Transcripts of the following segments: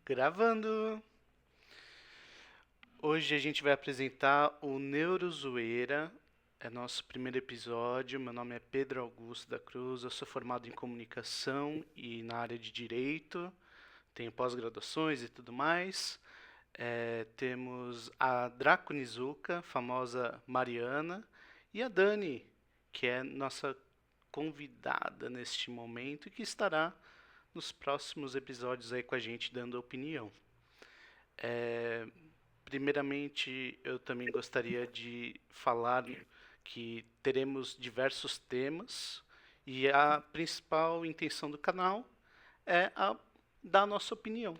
Gravando! Hoje a gente vai apresentar o Neurozoeira, é nosso primeiro episódio. Meu nome é Pedro Augusto da Cruz, eu sou formado em comunicação e na área de direito, tenho pós-graduações e tudo mais. Temos a Draco Nizuka, famosa Mariana, e a Dani, que é nossa convidada neste momento e que estará nos próximos episódios aí com a gente dando opinião. Primeiramente, eu também gostaria de falar que teremos diversos temas e a principal intenção do canal é dar a nossa opinião.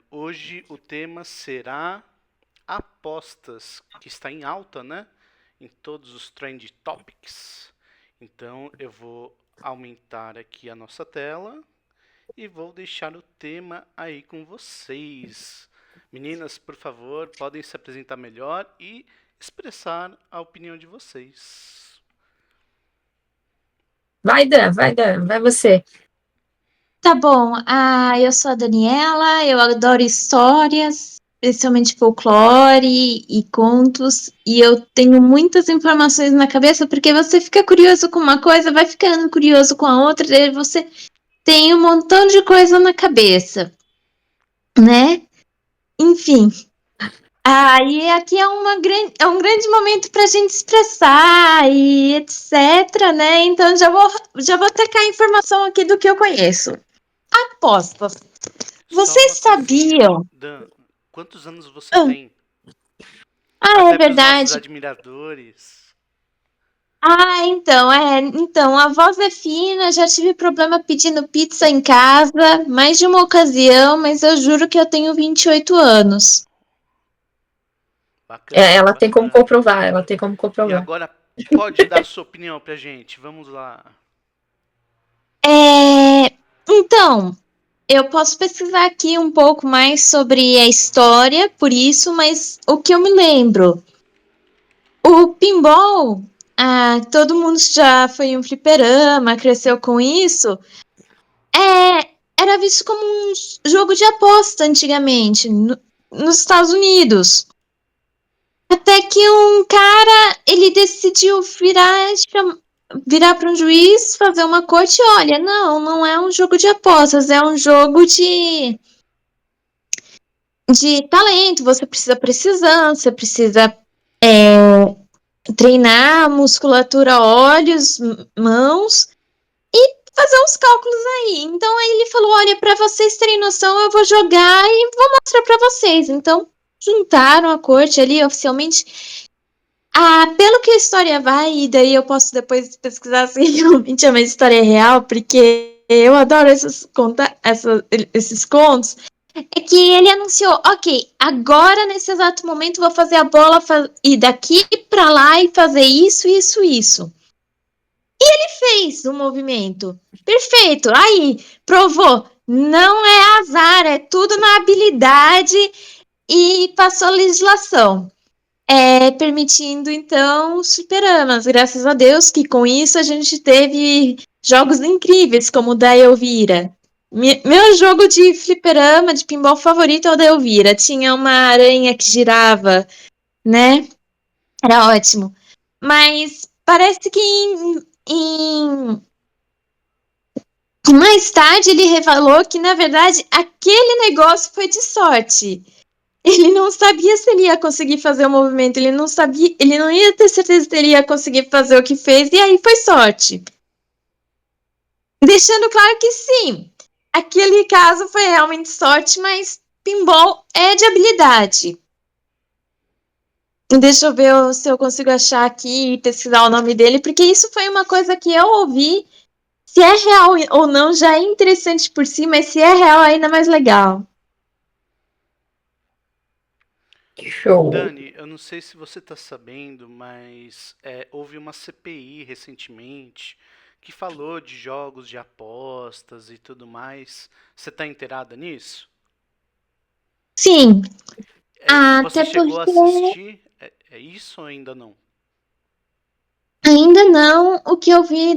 Hoje o tema será apostas, que está em alta, né? Em todos os trend topics. Então eu vou aumentar aqui a nossa tela e vou deixar o tema aí com vocês. Meninas, por favor, podem se apresentar melhor e expressar a opinião de vocês. Vai, Dan, vai você. Tá bom, eu sou a Daniela, eu adoro histórias, especialmente folclore e contos, e eu tenho muitas informações na cabeça, porque você fica curioso com uma coisa, vai ficando curioso com a outra, daí você tem um montão de coisa na cabeça, né? Enfim, aí aqui é um grande momento para a gente expressar e etc, né? Então já vou tacar a informação aqui do que eu conheço. Apostas. Só uma Vocês coisinha, sabiam? Dan, quantos anos você Ah, tem? é Até para os nossos verdade. admiradores. Então, a voz é fina, já tive problema pedindo pizza em casa, mais de uma ocasião, mas eu juro que eu tenho 28 anos. Bacana, Ela tem como bacana. comprovar, ela tem como E comprovar. agora pode dar sua opinião pra gente. Vamos lá. Então, eu posso pesquisar aqui um pouco mais sobre a história, por isso, mas o que eu me lembro, o pinball, todo mundo já foi em um fliperama, cresceu com isso. Era visto como um jogo de aposta antigamente, nos Estados Unidos. Até que um cara, ele decidiu virar para um juiz, fazer uma corte, olha, não é um jogo de apostas, é um jogo de talento, você precisa precisão, você precisa treinar musculatura, olhos, mãos, fazer uns cálculos aí. Então aí ele falou: olha, para vocês terem noção, eu vou jogar e vou mostrar para vocês. Então juntaram a corte ali oficialmente. Pelo que a história vai, e daí eu posso depois pesquisar se realmente é uma história real, porque eu adoro esses contos. É que ele anunciou, ok, agora nesse exato momento vou fazer a bola ir daqui para lá e fazer isso, isso, isso. Fez o movimento. Perfeito. Aí, provou. Não é azar, é tudo na habilidade e passou a legislação. Permitindo, então, os fliperamas. Graças a Deus que com isso a gente teve jogos incríveis, como o da Elvira. Meu jogo de fliperama, de pinball favorito é o da Elvira. Tinha uma aranha que girava, né? Era ótimo. Mas parece que mais tarde ele revelou que, na verdade, aquele negócio foi de sorte. Ele não sabia se ele ia conseguir fazer o movimento, ele não sabia, ele não ia ter certeza se ele ia conseguir fazer o que fez, e aí foi sorte. Deixando claro que sim, aquele caso foi realmente sorte, mas pinball é de habilidade. Deixa eu ver se eu consigo achar aqui e pesquisar o nome dele, porque isso foi uma coisa que eu ouvi. Se é real ou não, já é interessante por si, mas se é real, ainda mais legal. Show. Dani, eu não sei se você está sabendo, mas houve uma CPI recentemente que falou de jogos de apostas e tudo mais. Você está inteirada nisso? Sim, Você até chegou a porque assistir? É isso ou ainda não? ainda não. O que eu vi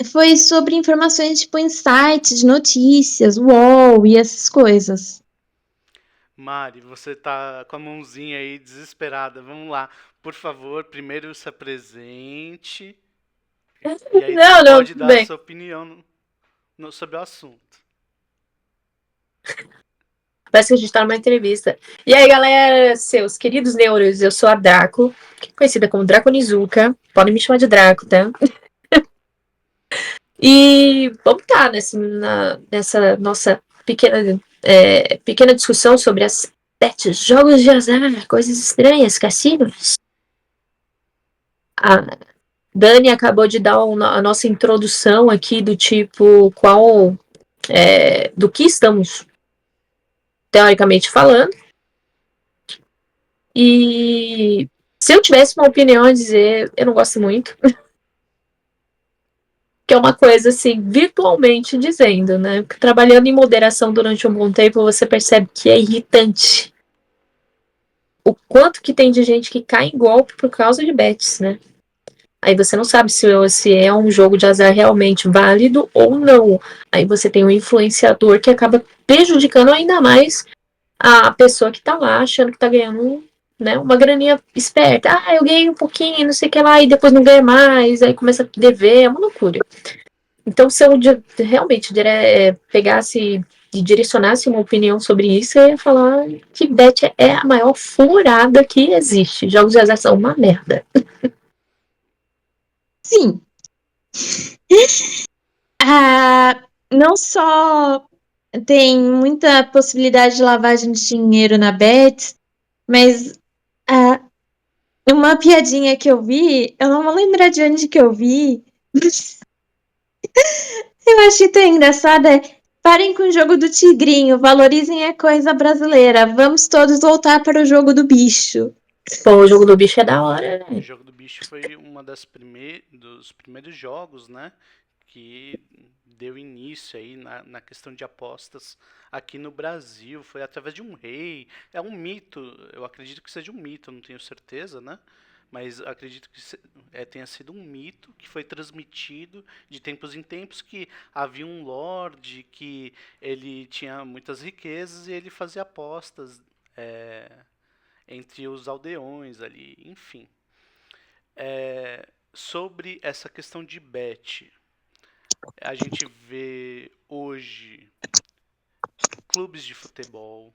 foi sobre informações tipo insights de notícias, UOL e essas coisas. Mari, você tá com a mãozinha aí desesperada. Vamos lá. Por favor, primeiro se apresente e aí Não, não, pode tudo dar a bem. sua opinião sobre o assunto. Parece que a gente tá numa entrevista. E aí, galera, seus queridos neuros, eu sou a Draco, conhecida como Draconizuka. Podem me chamar de Draco, tá? E vamos estar nessa nossa pequena discussão sobre as bets, jogos de azar, coisas estranhas, cassinos. A Dani acabou de dar a nossa introdução aqui do tipo do que estamos teoricamente falando. E se eu tivesse uma opinião a dizer, eu não gosto muito. Que é uma coisa assim, virtualmente dizendo, né? Porque trabalhando em moderação durante um bom tempo, você percebe que é irritante. O quanto que tem de gente que cai em golpe por causa de bets, né? Aí você não sabe se é um jogo de azar realmente válido ou não. Aí você tem um influenciador que acaba prejudicando ainda mais a pessoa que tá lá achando que tá ganhando, né, uma graninha esperta. Ah, eu ganhei um pouquinho, não sei o que lá, e depois não ganha mais, aí começa a dever, é uma loucura. Então, se eu realmente pegasse e direcionasse uma opinião sobre isso, eu ia falar que bet é a maior furada que existe. Jogos de azar são uma merda. Sim. Não só tem muita possibilidade de lavagem de dinheiro na Bets, mas uma piadinha que eu vi, eu não vou lembrar de onde que eu vi, eu achei tão engraçada. Parem com o jogo do tigrinho, valorizem a coisa brasileira, vamos todos voltar para o jogo do bicho. Pô, o jogo do bicho é da hora, O né? jogo do bicho foi uma dos primeiros jogos, né, que deu início aí na questão de apostas aqui no Brasil. Foi através de um rei. É um mito, eu acredito que seja um mito, eu não tenho certeza, né? Mas acredito que tenha sido um mito que foi transmitido de tempos em tempos, que havia um lorde que ele tinha muitas riquezas e ele fazia apostas entre os aldeões ali, enfim. Sobre essa questão de bet, a gente vê hoje clubes de futebol,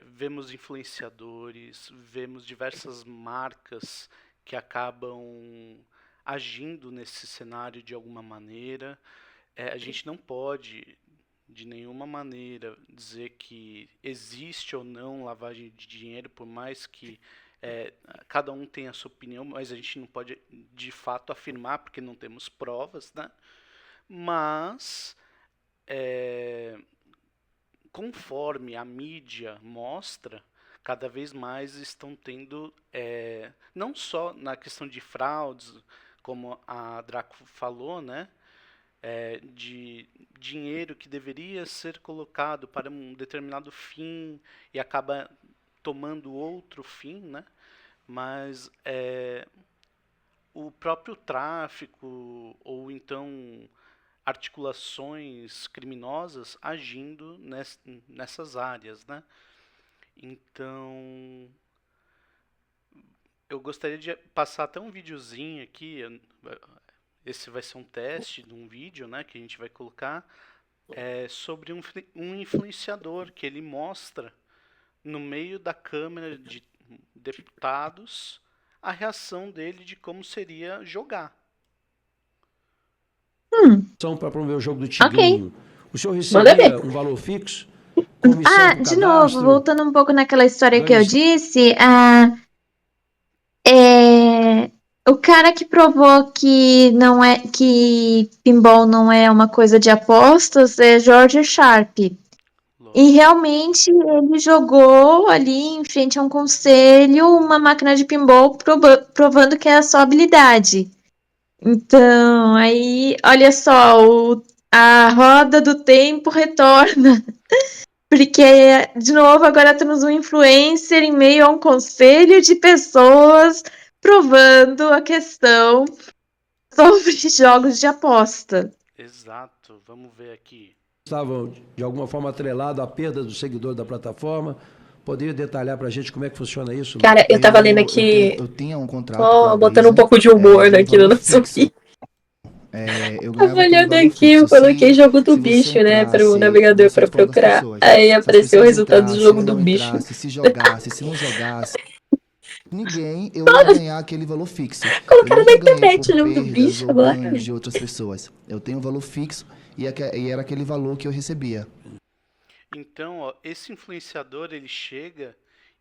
vemos influenciadores, vemos diversas marcas que acabam agindo nesse cenário de alguma maneira. A gente não pode, de nenhuma maneira, dizer que existe ou não lavagem de dinheiro, por mais que cada um tenha a sua opinião, mas a gente não pode de fato afirmar porque não temos provas, né? Mas conforme a mídia mostra, cada vez mais estão tendo, não só na questão de fraudes, como a Draco falou, né? De dinheiro que deveria ser colocado para um determinado fim e acaba tomando outro fim, né? Mas o próprio tráfico ou então articulações criminosas agindo nessas áreas, né? Então, eu gostaria de passar até um videozinho aqui. Esse vai ser um teste de um vídeo, né, que a gente vai colocar sobre um influenciador que ele mostra no meio da Câmara de Deputados a reação dele de como seria jogar. Para promover o jogo do Ok. tigrinho. O senhor Manda recebia ver. um valor fixo? Comissão por De novo, cadastro? voltando um pouco naquela história que eu Ganhos. disse, o cara que provou que pinball não é uma coisa de apostas é George Sharp. E realmente ele jogou ali em frente a um conselho uma máquina de pinball provando que é a sua habilidade. Então, aí, olha só, a roda do tempo retorna. Porque, de novo, agora temos um influencer em meio a um conselho de pessoas provando a questão sobre jogos de aposta. Exato. Vamos ver aqui. Estavam, de alguma forma, atrelados à perda dos seguidores da plataforma. Poderia detalhar para a gente como é que funciona isso? Cara, eu tava lendo aqui, Eu tinha um contrato ó, com a botando um Blizzard, pouco de humor de aqui no valor nosso fixo. vídeo. Eu Tava ganhava aquele olhando valor aqui, eu fixo. coloquei jogo do Se você bicho, né, pro entrasse, navegador você pra responde das procurar. pessoas. Aí Se as apareceu o pessoas resultado do entrassem, jogo do não bicho. entrasse, se jogasse, se não jogasse, ninguém, eu ia ganhar aquele valor fixo. Eu Colocaram na nunca ganhei internet por o jogo do perdas bicho ou agora. ganhos de outras pessoas. Eu tenho um valor fixo e era aquele valor que eu recebia. Então, ó, esse influenciador, ele chega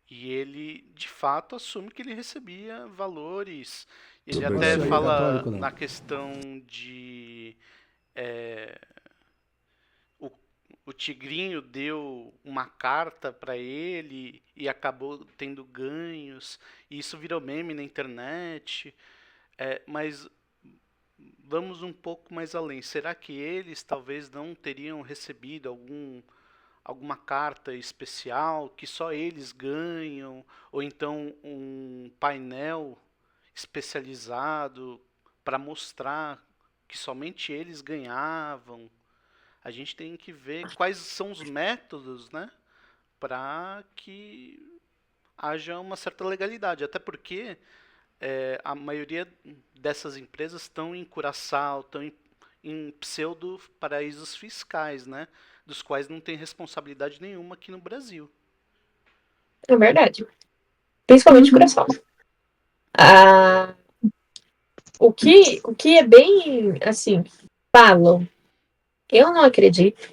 e ele, de fato, assume que ele recebia valores. Ele Super. até Isso aí é fala católico, não. na questão de... o, o Tigrinho deu uma carta para ele e acabou tendo ganhos. E isso virou meme na internet. Mas vamos um pouco mais além. Será que eles talvez não teriam recebido alguma carta especial que só eles ganham? Ou então um painel especializado para mostrar que somente eles ganhavam? A gente tem que ver quais são os métodos, né, para que haja uma certa legalidade. Até porque a maioria dessas empresas estão em Curaçao, estão em pseudo paraísos fiscais, né, dos quais não tem responsabilidade nenhuma aqui no Brasil. É verdade. Principalmente coração. Ah, o que é bem, assim, falam, eu não acredito,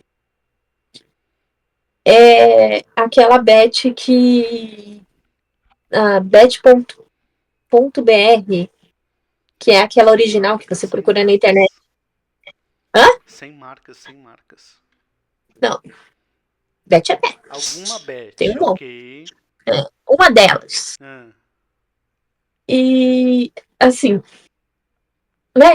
é aquela Bet que... a Bet.br, que é aquela original que você Sem procura na marcas. internet. Hã? Sem marcas, sem marcas. Não. Bet é Bet. Alguma Tem bet, um monte. ok. Uma delas. Ah, E, assim, né,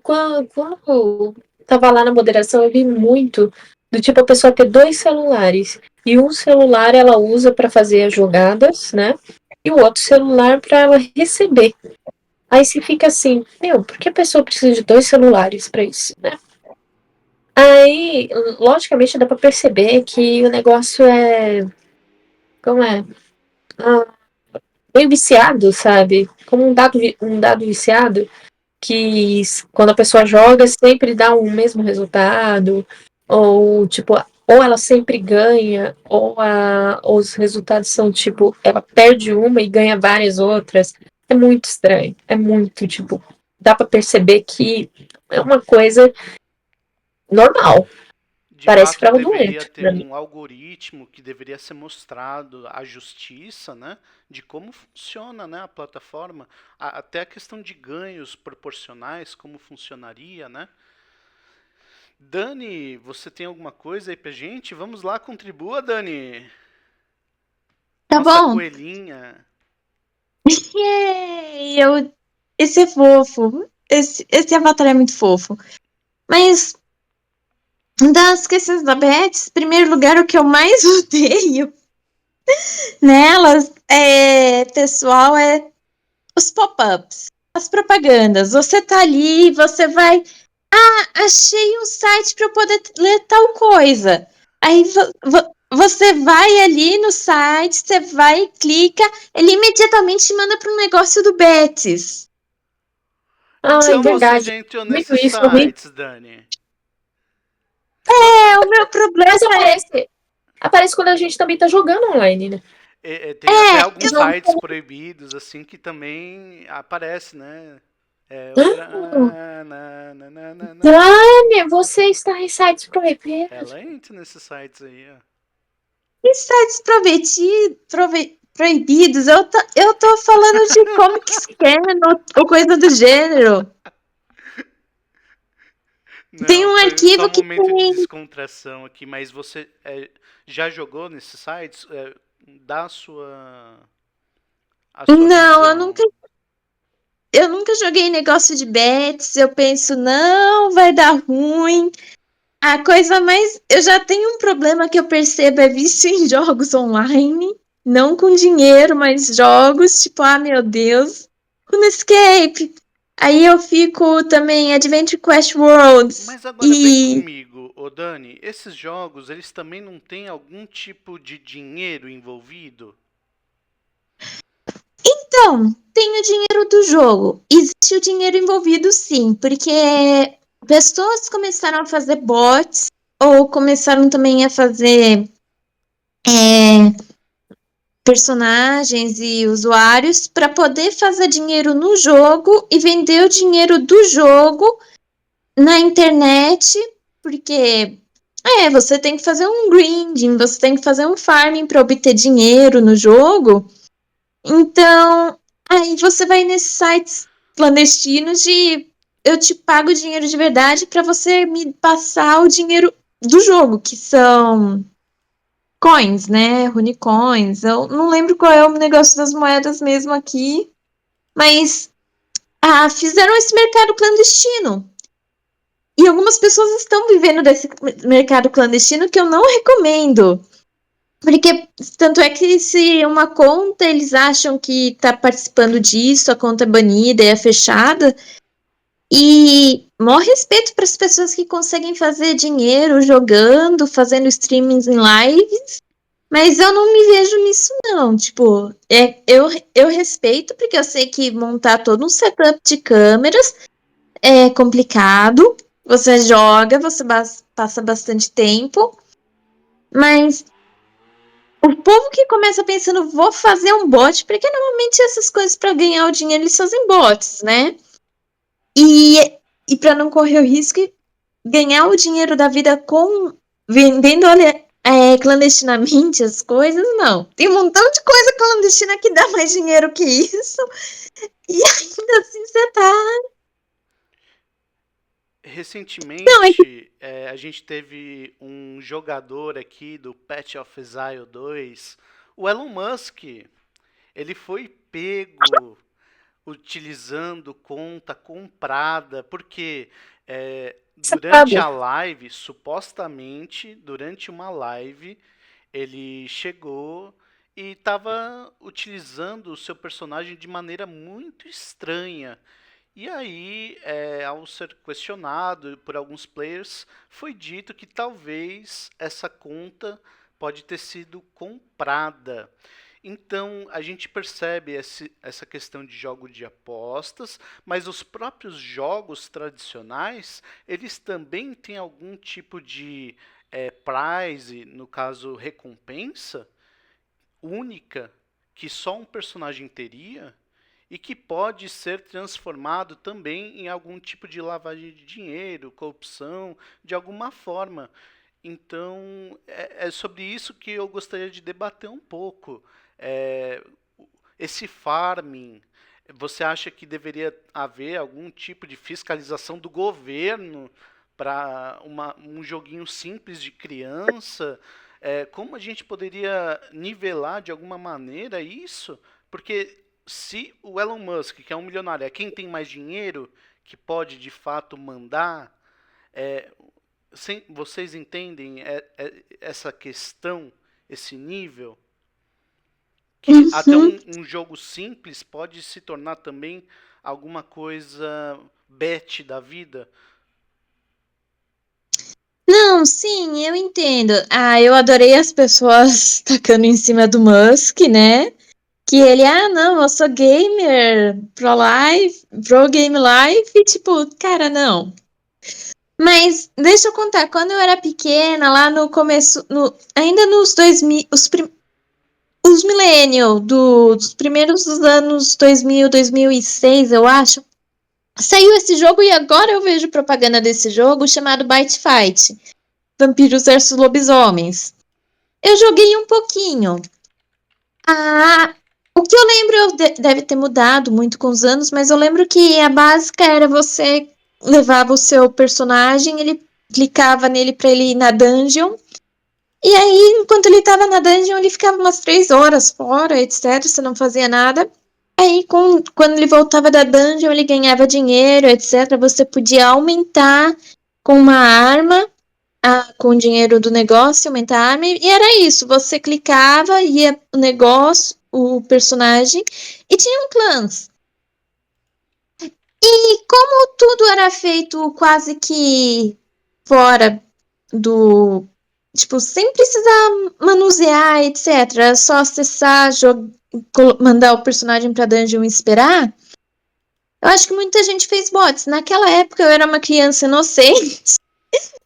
quando eu tava lá na moderação, eu vi muito do tipo a pessoa ter 2 celulares. E um celular ela usa para fazer as jogadas, né? E o outro celular para ela receber. Aí você fica assim, meu, por que a pessoa precisa de 2 celulares para isso, né? Aí, logicamente, dá para perceber que o negócio é. Como é? Ah, meio viciado, sabe? Como um dado viciado, que quando a pessoa joga sempre dá o mesmo resultado, ou tipo, ou ela sempre ganha, ou os resultados são tipo, ela perde uma e ganha várias outras. É muito estranho, é muito, tipo, dá pra perceber que é uma coisa normal, de parece fato, deveria fraudulento ter pra mim. um algoritmo que deveria ser mostrado à justiça, né, de como funciona, né, a plataforma, até a questão de ganhos proporcionais, como funcionaria, né? Dani, você tem alguma coisa aí pra gente? Vamos lá, contribua, Dani. Tá Nossa bom? coelhinha. Yay! Esse é fofo. Esse avatar é muito fofo. Mas das questões da Beth, em primeiro lugar, o que eu mais odeio nelas pessoal, é os pop-ups, as propagandas. Você tá ali, você vai. Ah, achei um site para eu poder ler tal coisa. Aí você vai ali no site, você vai e clica, ele imediatamente te manda para um negócio do Betis. Ah, é Então você verdade. já entrou Muito nesses isso, eu vi. sites, Dani? É, o meu problema Mas aparece quando a gente também tá jogando online, né? Tem até alguns Jogo. sites proibidos, assim, que também aparece, né? Dani, você está em sites proibidos. Ela entra nesses sites aí, ó. e sites proibidos, eu tô falando de comic scan ou coisa do gênero. Tem Não, um foi só arquivo um que momento de tem. descontração aqui, mas você já jogou nesses sites? Dá a sua Não, visão. eu nunca joguei negócio de bets. Eu penso, não, vai dar ruim. A coisa mais. Eu já tenho um problema que eu percebo é vício em jogos online. Não com dinheiro, mas jogos, tipo, ah, meu Deus. RuneScape. Aí eu fico também Adventure Quest Worlds. Mas agora vem comigo, ô Dani, esses jogos, eles também não têm algum tipo de dinheiro envolvido? Então, tem o dinheiro do jogo. Existe o dinheiro envolvido, sim, porque pessoas começaram a fazer bots ou começaram também a fazer personagens e usuários para poder fazer dinheiro no jogo e vender o dinheiro do jogo na internet, porque você tem que fazer um grinding, você tem que fazer um farming para obter dinheiro no jogo. Então, aí você vai nesses sites clandestinos de eu te pago dinheiro de verdade para você me passar o dinheiro do jogo, que são coins, né? Runicoins. Eu não lembro qual é o negócio das moedas mesmo aqui, mas fizeram esse mercado clandestino. E algumas pessoas estão vivendo desse mercado clandestino que eu não recomendo. Porque, tanto é que se uma conta, eles acham que tá participando disso, a conta é banida e é fechada. E maior respeito para as pessoas que conseguem fazer dinheiro jogando, fazendo streamings em lives. Mas eu não me vejo nisso, não. Tipo, eu respeito, porque eu sei que montar todo um setup de câmeras é complicado. Você joga, você passa bastante tempo. Mas o povo que começa pensando, vou fazer um bot, porque normalmente essas coisas para ganhar o dinheiro eles fazem bots, né? E para não correr o risco de ganhar o dinheiro da vida vendendo clandestinamente as coisas, não. Tem um montão de coisa clandestina que dá mais dinheiro que isso. E ainda assim você tá. Recentemente, a gente teve um jogador aqui do Path of Exile 2, o Elon Musk. Ele foi pego utilizando conta comprada, porque durante a live, supostamente, durante uma live, ele chegou e estava utilizando o seu personagem de maneira muito estranha. E aí, ao ser questionado por alguns players, foi dito que talvez essa conta pode ter sido comprada. Então, a gente percebe essa questão de jogo de apostas, mas os próprios jogos tradicionais, eles também têm algum tipo de prize, no caso recompensa, única, que só um personagem teria, e que pode ser transformado também em algum tipo de lavagem de dinheiro, corrupção, de alguma forma. Então, é sobre isso que eu gostaria de debater um pouco. Esse farming, você acha que deveria haver algum tipo de fiscalização do governo para um joguinho simples de criança? Como a gente poderia nivelar de alguma maneira isso? Porque se o Elon Musk, que é um milionário, é quem tem mais dinheiro, que pode de fato mandar, vocês entendem essa questão, esse nível? Que até um jogo simples pode se tornar também alguma coisa bet da vida? Não, sim, eu entendo. Eu adorei as pessoas tacando em cima do Musk, né? Que ele, não, eu sou gamer, pro game life, e tipo, cara, não. Mas deixa eu contar, quando eu era pequena, lá no começo, ainda nos 2000, os millennial, dos primeiros dos anos 2000, 2006, eu acho, saiu esse jogo e agora eu vejo propaganda desse jogo chamado Bite Fight, Vampiros versus Lobisomens. Eu joguei um pouquinho. O que eu lembro deve ter mudado muito com os anos, mas eu lembro que a básica era você levava o seu personagem, ele clicava nele pra ele ir na dungeon, e aí, enquanto ele tava na dungeon, ele ficava umas 3 horas fora, etc, você não fazia nada. Aí, quando ele voltava da dungeon, ele ganhava dinheiro, etc, você podia aumentar com uma arma, com o dinheiro do negócio, aumentar a arma, e era isso, você clicava, ia o negócio, o personagem, e tinham clãs. E como tudo era feito quase que fora do... Tipo, sem precisar manusear, etc. Era só acessar, mandar o personagem pra dungeon e esperar. Eu acho que muita gente fez bots. Naquela época eu era uma criança inocente,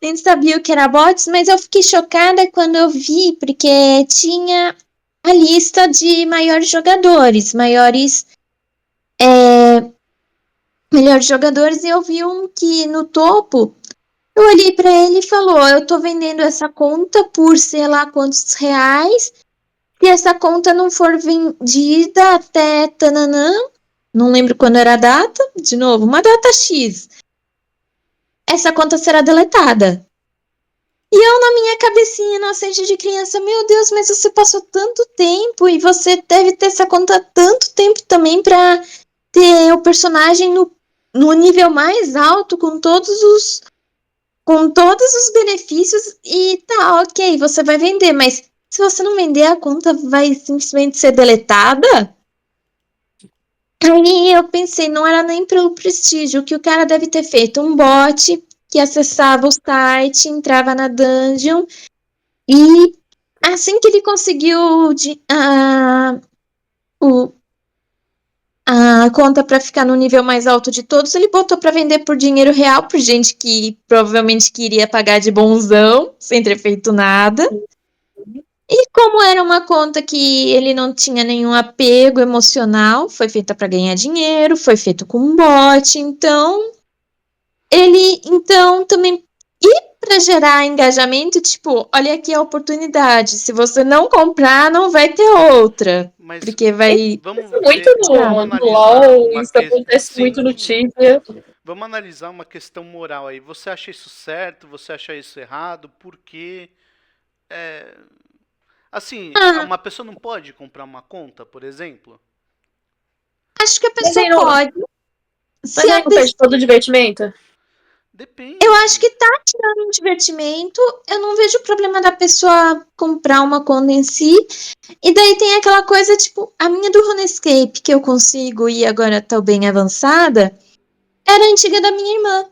nem sabia o que era bots, mas eu fiquei chocada quando eu vi, porque tinha a lista de maiores jogadores, melhores jogadores, e eu vi um que no topo, eu olhei pra ele e falou, eu tô vendendo essa conta por sei lá quantos reais, se essa conta não for vendida até tananã, não lembro quando era a data, de novo, uma data X, essa conta será deletada. E eu, na minha cabecinha inocente de criança, meu Deus, mas você passou tanto tempo e você deve ter essa conta há tanto tempo também pra ter o personagem no nível mais alto, com todos os benefícios, e tá, ok, você vai vender, mas se você não vender, a conta vai simplesmente ser deletada? Aí eu pensei, não era nem pelo prestígio, que o cara deve ter feito um bot que acessava o site, entrava na dungeon, e assim que ele conseguiu a conta para ficar no nível mais alto de todos, ele botou para vender por dinheiro real, por gente que provavelmente queria pagar de bonzão, sem ter feito nada. E como era uma conta que ele não tinha nenhum apego emocional, foi feita para ganhar dinheiro, foi feito com um bot, então também, e para gerar engajamento, tipo, olha aqui a oportunidade, se você não comprar, não vai ter outra, Mas porque vai... vamos Muito ver, no, vamos no analisar LoL, uma isso acontece muito no sim, Tibia. vamos analisar uma questão moral aí. Você acha isso certo? Você acha isso errado? Por quê? É, assim, Ah, uma pessoa não pode comprar uma conta, por exemplo? acho que a Mas pessoa aí não, pode. Se mas a aí não perde todo o divertimento? Eu acho Depende. que tá tirando um divertimento. Eu não vejo problema da pessoa comprar uma conta em si. E daí tem aquela coisa, tipo, a minha do RuneScape, que eu consigo ir agora tá bem avançada, era antiga da minha irmã.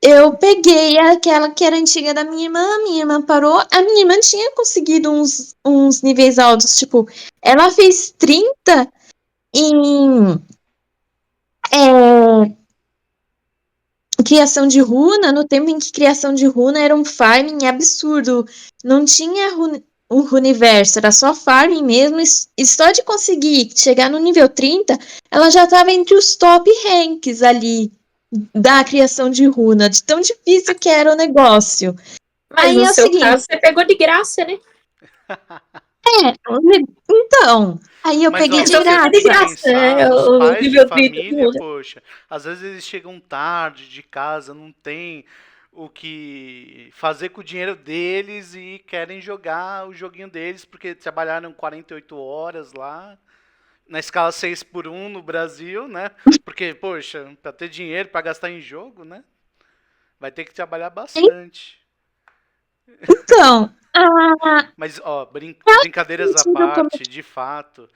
Eu peguei aquela que era antiga da minha irmã parou. A minha irmã tinha conseguido uns níveis altos, tipo, ela fez 30 em é, criação de runa, no tempo em que criação de runa era um farming absurdo. Não tinha um Runiverso, era só farming mesmo. E só de conseguir chegar no nível 30, ela já estava entre os top ranks ali da criação de runa, de tão difícil que era o negócio. Mas Aí no é o seu seguinte, caso, você pegou de graça, né? então, aí eu Mas peguei ó, de você É tem de que graça. graça, pensar né? nos O pais de nível 30 do família, mundo. poxa. Às vezes eles chegam tarde de casa, não tem o que fazer com o dinheiro deles e querem jogar o joguinho deles porque trabalharam 48 horas lá, na escala 6 por 1 no Brasil, né? Porque, poxa, pra ter dinheiro pra gastar em jogo, né? Vai ter que trabalhar bastante. Então, ah, Mas, ó, faz brincadeiras à sentido como... parte, de fato,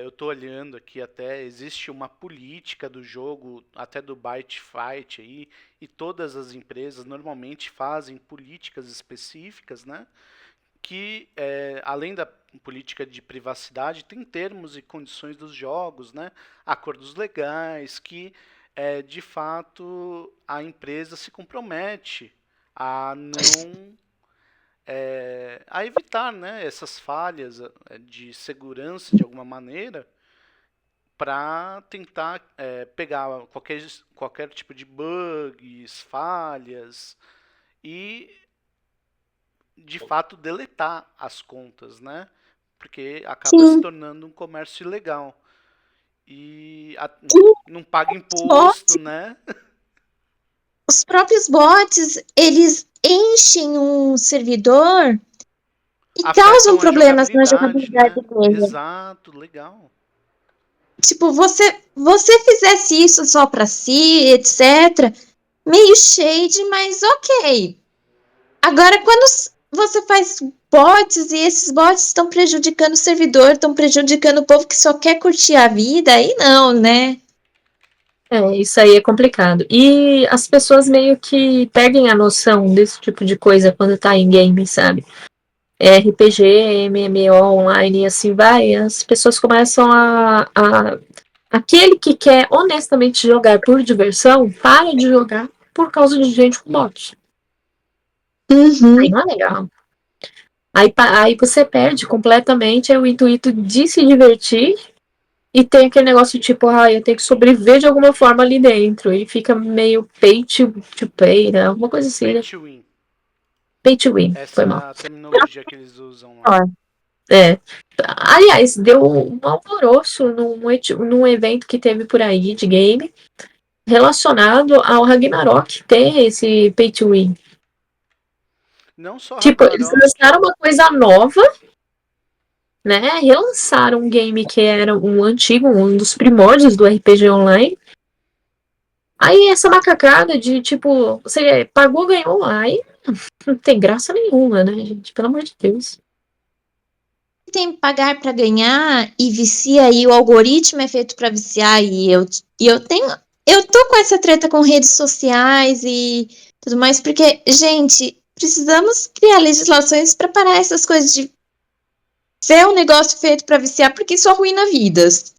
eu tô olhando aqui até, existe uma política do jogo, até do Byte Fight aí, e todas as empresas normalmente fazem políticas específicas, né? Que, além da política de privacidade, tem termos e condições dos jogos, né? Acordos legais, que, de fato, a empresa se compromete a não a evitar, né, essas falhas de segurança de alguma maneira para tentar pegar qualquer tipo de bugs, falhas e de fato deletar as contas, né? Porque acaba se Sim, tornando um comércio ilegal e e não paga os bots, imposto, né? os próprios bots, eles enchem um servidor e causam Afetam a problemas na jogabilidade, jogabilidade né? dele. Exato, legal. Tipo, você fizesse isso só pra si, etc. Meio shade, mas ok. Agora, quando você faz bots e esses bots estão prejudicando o servidor, estão prejudicando o povo que só quer curtir a vida, aí não, né? Isso aí é complicado. E as pessoas meio que perdem a noção desse tipo de coisa quando tá em game, sabe? RPG, MMO online e assim vai. As pessoas começam Aquele que quer honestamente jogar por diversão, para de jogar por causa de gente com bot. Aí Uhum. não é legal. Aí você perde completamente o intuito de se divertir e tem aquele negócio tipo, eu tenho que sobreviver de alguma forma ali dentro. E fica meio pay to play, né? Alguma coisa assim, Pay né? to win. Pay to win, Essa foi é mal. a terminologia que eles usam lá. É. Aliás, deu um alvoroço num evento que teve por aí de game relacionado ao Ragnarok ter esse pay to win. Não só Tipo, eles Ragnarok. lançaram uma coisa nova, né? Relançaram um game que era um antigo, um dos primórdios do RPG online. Aí essa macacada de, tipo, você pagou, ganhou lá. Aí não tem graça nenhuma, né, gente? Pelo amor de Deus. Tem que pagar para ganhar e vicia e o algoritmo é feito para viciar eu tô com essa treta com redes sociais e tudo mais porque, gente, precisamos criar legislações para parar essas coisas de ser um negócio feito para viciar porque isso arruína vidas.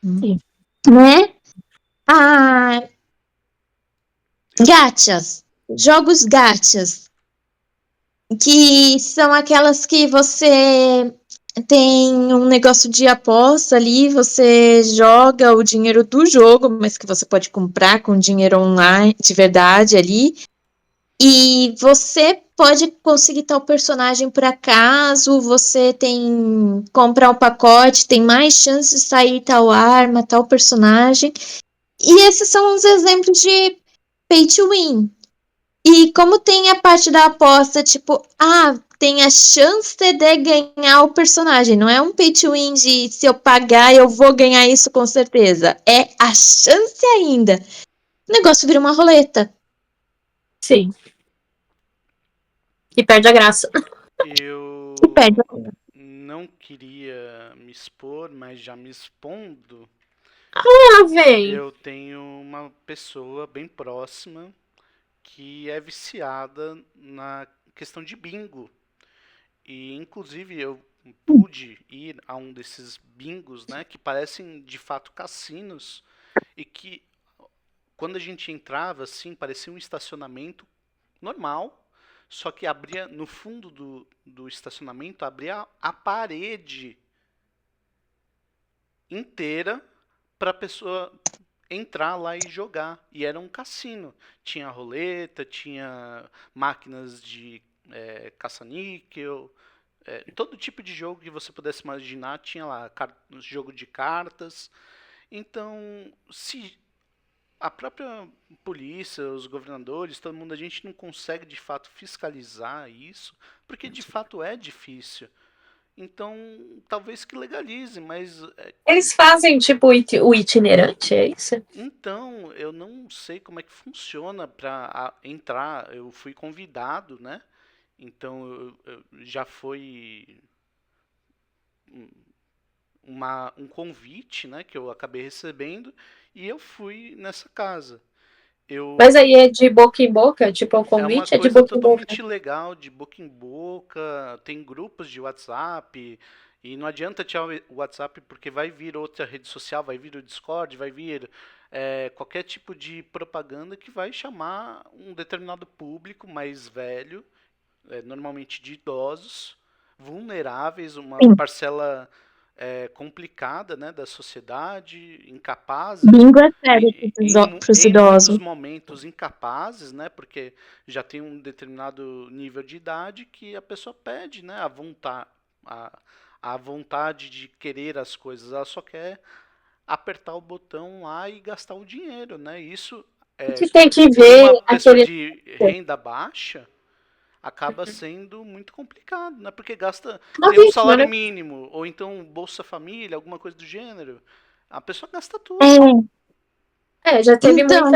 Sim. Né? Ah, gachas, jogos gachas, que são aquelas que você tem um negócio de aposta ali, você joga o dinheiro do jogo, mas que você pode comprar com dinheiro online de verdade ali. E você pode conseguir tal personagem por acaso, você tem comprar um pacote, tem mais chance de sair tal arma, tal personagem. E esses são os exemplos de pay to win. E como tem a parte da aposta, tipo, tem a chance de ganhar o personagem. Não é um pay to win de se eu pagar eu vou ganhar isso com certeza. É a chance ainda. O negócio vira uma roleta. Sim. E perde a graça. Eu E perde. não queria me expor, mas já me expondo, Vem. eu tenho uma pessoa bem próxima que é viciada na questão de bingo. E inclusive eu pude ir a um desses bingos, né, que parecem de fato cassinos e que quando a gente entrava assim, parecia um estacionamento normal, só que abria no fundo do estacionamento, abria a parede inteira para a pessoa entrar lá e jogar. E era um cassino. Tinha roleta, tinha máquinas de caça-níquel, todo tipo de jogo que você pudesse imaginar tinha lá. Jogo de cartas. Então, se a própria polícia, os governadores, todo mundo, a gente não consegue de fato fiscalizar isso, porque de fato é difícil. Então, talvez que legalize, mas Eles fazem, tipo, o itinerante, é isso? então eu não sei como é que funciona para entrar. Eu fui convidado, né? Então eu já foi um convite, né, que eu acabei recebendo e eu fui nessa casa. Mas Eu aí é de boca em boca? Tipo, o É uma convite é de coisa boca em boca? totalmente legal, de boca em boca, tem grupos de WhatsApp, e não adianta tirar o WhatsApp porque vai vir outra rede social, vai vir o Discord, vai vir qualquer tipo de propaganda que vai chamar um determinado público mais velho, normalmente de idosos, vulneráveis, uma parcela complicada, né, da sociedade, incapazes, Bingo é sério para os em muitos idosos. momentos incapazes, né, porque já tem um determinado nível de idade que a pessoa pede, né, a vontade de querer as coisas, ela só quer apertar o botão lá e gastar o dinheiro, né? Isso Que tem que por ver uma pessoa aquele. de renda baixa acaba sendo muito complicado, né? Porque gasta, Uma tem um vítima, salário né? mínimo, ou então Bolsa Família, alguma coisa do gênero. A pessoa gasta tudo. É, Já teve então,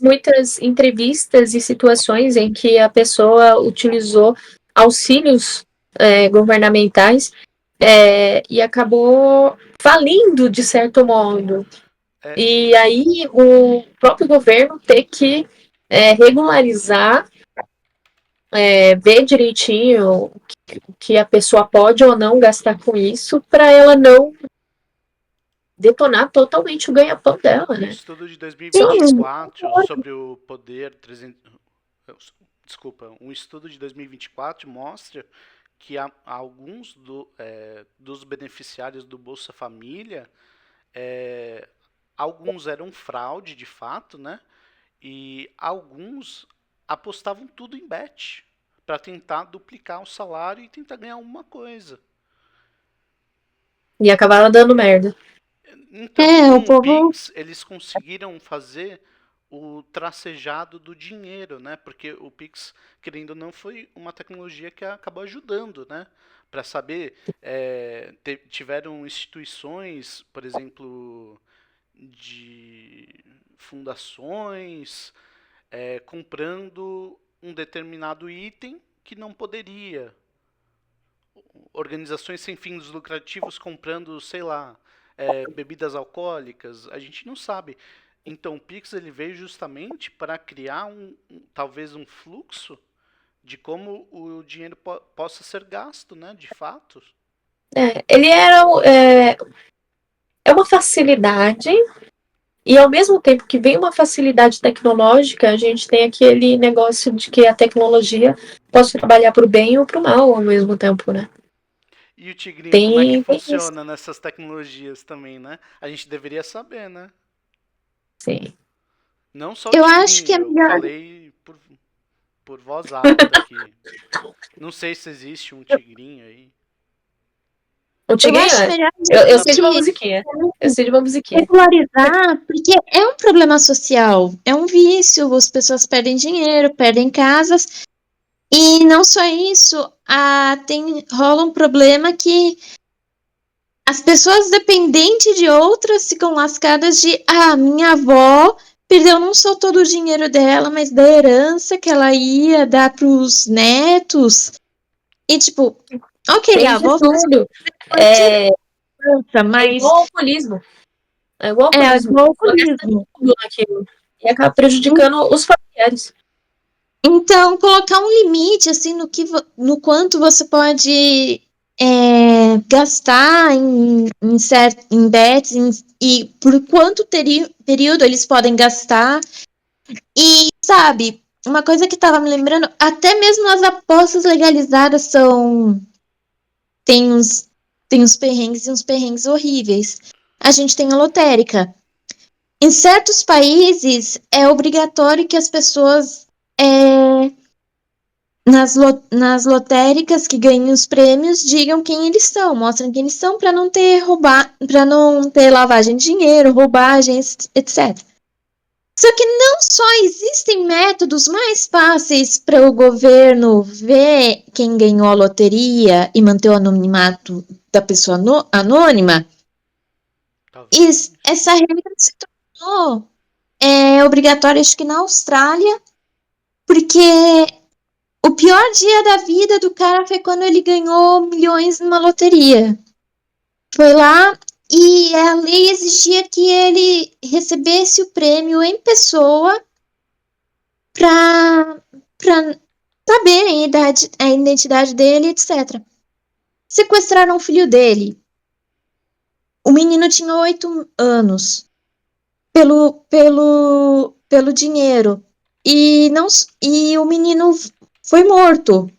muitas entrevistas e situações em que a pessoa utilizou auxílios governamentais e acabou falindo de certo modo. É, E aí o próprio governo ter que regularizar, ver direitinho o que a pessoa pode ou não gastar com isso, para ela não detonar totalmente o ganha-pão dela, um né? estudo de Sim, 2024 sobre o poder 300, desculpa, um estudo de 2024 mostra que alguns dos beneficiários do Bolsa Família, alguns eram fraude de fato, né? E alguns apostavam tudo em bet para tentar duplicar o salário e tentar ganhar alguma coisa. E acabava dando merda. Então, com o o povo. Pix, eles conseguiram fazer o tracejado do dinheiro, né? Porque o Pix, querendo ou não, foi uma tecnologia que acabou ajudando, né? Para saber, tiveram instituições, por exemplo, de fundações, comprando um determinado item que não poderia. Organizações sem fins lucrativos comprando, sei lá, bebidas alcoólicas, a gente não sabe. Então o Pix ele veio justamente para criar talvez um fluxo de como o dinheiro possa ser gasto, né, de fato. Ele é uma facilidade, e ao mesmo tempo que vem uma facilidade tecnológica, a gente tem aquele negócio de que a tecnologia pode trabalhar para o bem ou para o mal ao mesmo tempo, né? E o Tigrinho, como é que Tem isso, funciona nessas tecnologias também, né? A gente deveria saber, né? sim. Não só o Eu acho que Tigrinho, é eu melhor. falei por voz alta aqui. Não sei se existe um Tigrinho aí. O Eu Tigrinho, acho melhor a eu sei de uma gente musiquinha. Eu sei de uma musiquinha. regularizar, porque é um problema social, é um vício, as pessoas perdem dinheiro, perdem casas, e não só isso, rola um problema que as pessoas dependentes de outras ficam lascadas de, minha avó perdeu não só todo o dinheiro dela, mas da herança que ela ia dar pros netos, e tipo, ok, Tem a de avó fez tudo. uma É, herança, é mas igual ao alcoolismo. É igual ao é alcoolismo. igual A o pessoa gasta alcoolismo. tudo naquilo. E acaba prejudicando os familiares. Então, colocar um limite assim no quanto você pode gastar em bets e por quanto período eles podem gastar. E, sabe, uma coisa que estava me lembrando, até mesmo as apostas legalizadas tem uns, tem uns perrengues e uns perrengues horríveis. A gente tem a lotérica. Em certos países, é obrigatório que as pessoas nas lotéricas que ganham os prêmios, digam quem eles são, mostrem quem eles são para para não ter lavagem de dinheiro, roubagem, etc. Só que não só existem métodos mais fáceis para o governo ver quem ganhou a loteria e manter o anonimato da pessoa anônima, Talvez. essa regra se tornou obrigatória, acho que na Austrália, porque o pior dia da vida do cara foi quando ele ganhou milhões numa loteria. Foi lá e a lei exigia que ele recebesse o prêmio em pessoa para saber a identidade dele, etc. Sequestraram o filho dele. O menino tinha 8 anos pelo dinheiro. E, não, e o menino foi morto.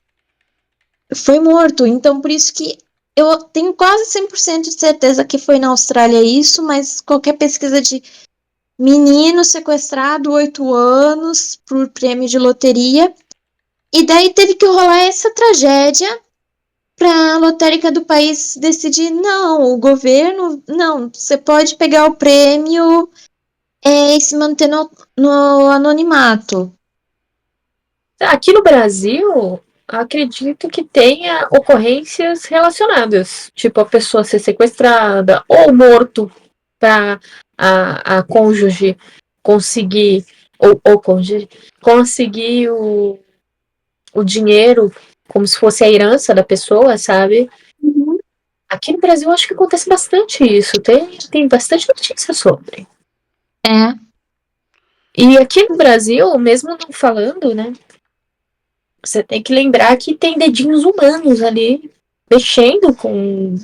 Foi morto. Então, por isso que eu tenho quase 100% de certeza que foi na Austrália isso, mas qualquer pesquisa de menino sequestrado, 8 anos, por prêmio de loteria. E daí teve que rolar essa tragédia para a lotérica do país decidir, não, o governo, não, você pode pegar o prêmio e se manter no anonimato. Aqui no Brasil, acredito que tenha ocorrências relacionadas. Tipo, a pessoa ser sequestrada ou morto para a cônjuge conseguir, ou cônjuge, conseguir o dinheiro como se fosse a herança da pessoa, sabe? Uhum. Aqui no Brasil, acho que acontece bastante isso. Tem bastante notícia sobre. É. E aqui no Brasil, mesmo não falando, né? Você tem que lembrar que tem dedinhos humanos ali mexendo com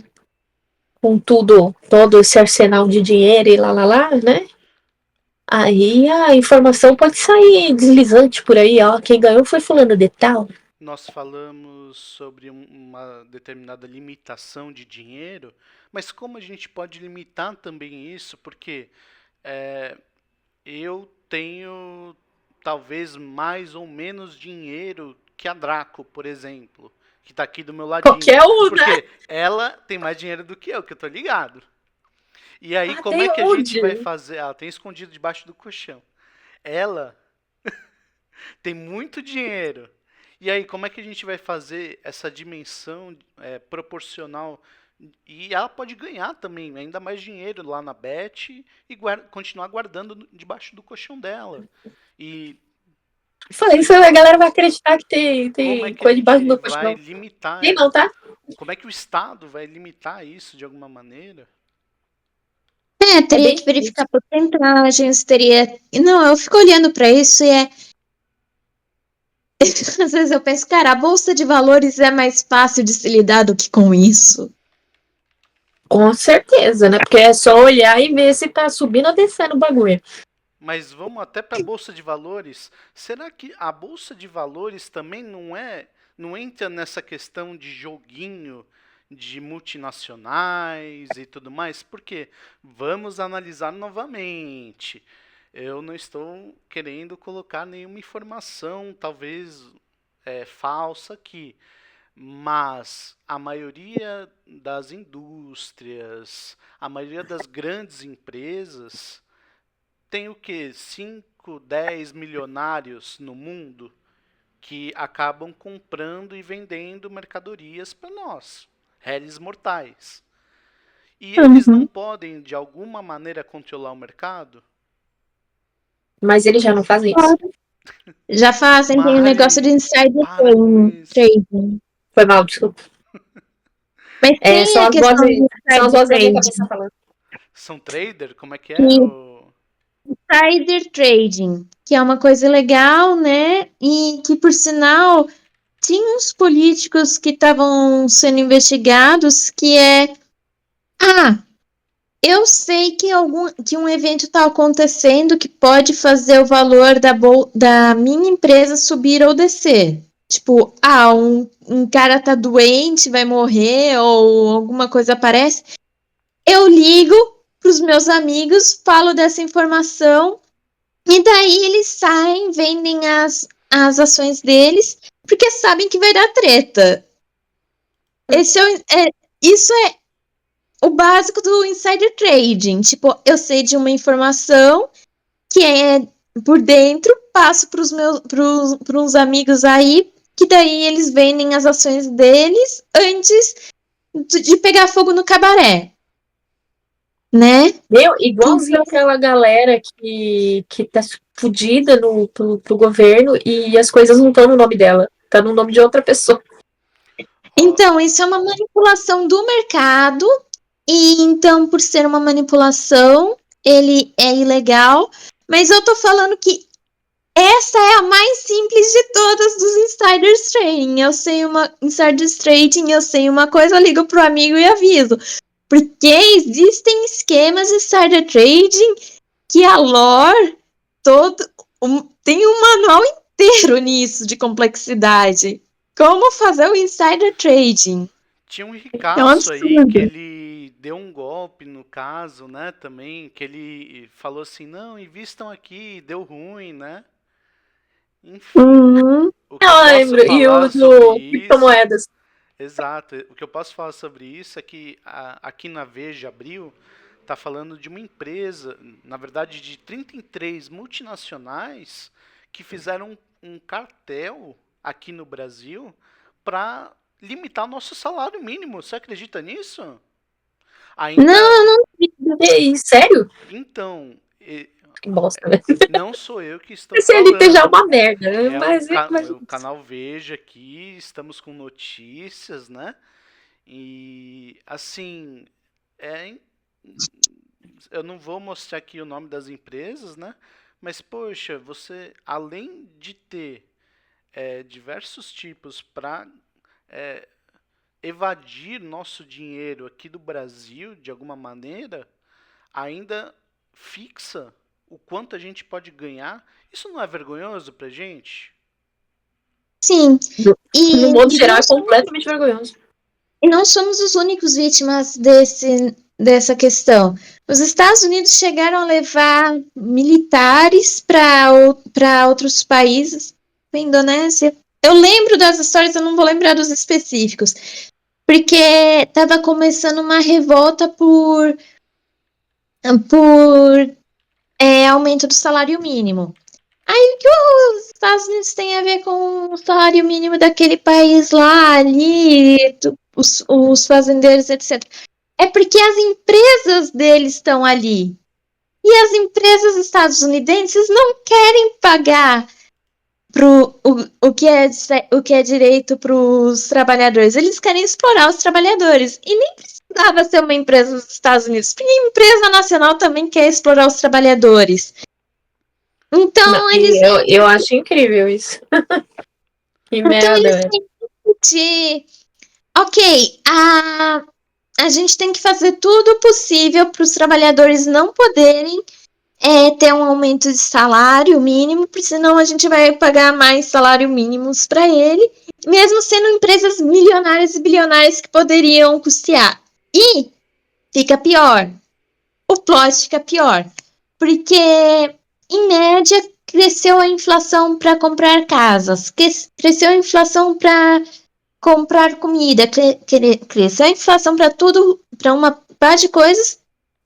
tudo, todo esse arsenal de dinheiro e lá, né? Aí a informação pode sair deslizante por aí, ó. Quem ganhou foi fulano de tal. Nós falamos sobre uma determinada limitação de dinheiro, mas como a gente pode limitar também isso? Porque é, eu tenho talvez mais ou menos dinheiro que a Draco, por exemplo, que tá aqui do meu ladinho. Qualquer um, né? Porque ela tem mais dinheiro do que eu tô ligado. E aí, Ah, como tem é que a gente onde? vai fazer? Ela tem escondido debaixo do colchão. Ela tem muito dinheiro. E aí, como é que a gente vai fazer essa dimensão proporcional? E ela pode ganhar também ainda mais dinheiro lá na Bet e continuar guardando debaixo do colchão dela. E Falei, isso a galera vai acreditar que tem, como é tem que a coisa debaixo gente do vai colchão. limitar? Tem não, tá? Como é que o Estado vai limitar isso de alguma maneira? Teria bem que verificar porcentagens, teria. Não, eu fico olhando pra isso e é. Às vezes eu penso, cara, a bolsa de valores é mais fácil de se lidar do que com isso. Com certeza, né? Porque é só olhar e ver se tá subindo ou descendo o bagulho. Mas vamos até para a bolsa de valores. Será que a bolsa de valores também não entra nessa questão de joguinho de multinacionais e tudo mais? Porque vamos analisar novamente. Eu não estou querendo colocar nenhuma informação, talvez falsa aqui, mas a maioria das indústrias, a maioria das grandes empresas tem o que? 5, 10 milionários no mundo que acabam comprando e vendendo mercadorias para nós, réis mortais. E eles não podem, de alguma maneira, controlar o mercado? Mas eles já não fazem isso. Já fazem, tem um negócio de Mari, insider para com isso. trading. Foi mal, desculpa. Mas tem São a as questão vozes, do são as insider vozes da minha trading. cabeça falando. São trader? Como é que é? E insider trading, que é uma coisa legal, né? E que, por sinal, tinha uns políticos que estavam sendo investigados que é. Ah, eu sei que um evento está acontecendo que pode fazer o valor da minha empresa subir ou descer. Tipo, um cara tá doente, vai morrer, ou alguma coisa aparece. Eu ligo pros meus amigos, falo dessa informação, e daí eles saem, vendem as ações deles, porque sabem que vai dar treta. Isso é o básico do insider trading. Tipo, eu sei de uma informação que é por dentro, passo para uns amigos aí, que daí eles vendem as ações deles antes de pegar fogo no cabaré. Né? Igualzinho aquela galera que tá fudida pro governo e as coisas não estão no nome dela. Tá no nome de outra pessoa. Então, isso é uma manipulação do mercado. E então, por ser uma manipulação, ele é ilegal. Mas eu tô falando que essa é a mais simples de todas dos insiders trading. Eu sei uma coisa, ligo pro amigo e aviso. Porque existem esquemas de insider trading que a lore tem um manual inteiro nisso de complexidade. Como fazer o insider trading? Tinha um É um ricaço aí que absurdo. ele deu um golpe no caso, né, também, que ele falou assim, não, invistam aqui, deu ruim, né? Enfim, Uhum. o que eu Eu posso lembro. E o falar sobre do isso, criptomoedas. exato, o que eu posso falar sobre isso é que aqui na Veja Abril tá falando de uma empresa, na verdade de 33 multinacionais que fizeram um cartel aqui no Brasil para limitar o nosso salário mínimo. Você acredita nisso? Ainda. Não. E, sério? Então, Que bosta, né? não sou eu que estou Esse LT já é falando. uma merda, né? É Mas, o canal Veja aqui, estamos com notícias, né? E assim, é eu não vou mostrar aqui o nome das empresas, né? Mas, poxa, você, além de ter diversos tipos para evadir nosso dinheiro aqui do Brasil, de alguma maneira, ainda fixa o quanto a gente pode ganhar. Isso não é vergonhoso pra gente? Sim. No modo geral, é completamente vergonhoso. E não somos os únicos vítimas dessa questão. Os Estados Unidos chegaram a levar militares para outros países, para a Indonésia. Eu lembro das histórias, eu não vou lembrar dos específicos, porque estava começando uma revolta por aumento do salário mínimo. Aí o que os Estados Unidos têm a ver com o salário mínimo daquele país lá, ali, os fazendeiros, etc. É porque as empresas deles estão ali. E as empresas estadunidenses não querem pagar o que é direito para os trabalhadores. Eles querem explorar os trabalhadores. E nem precisava ser uma empresa dos Estados Unidos, porque a empresa nacional também quer explorar os trabalhadores. Então, Não, eles eu acho incrível isso. Que merda, velho. Ok, a gente tem que fazer tudo possível para os trabalhadores não poderem ter um aumento de salário mínimo, porque senão a gente vai pagar mais salário mínimos para ele, mesmo sendo empresas milionárias e bilionárias que poderiam custear. E fica pior. O plot fica pior. Porque, em média, cresceu a inflação para comprar casas, cresceu a inflação para comprar comida, cresceu a inflação para tudo, para uma par de coisas,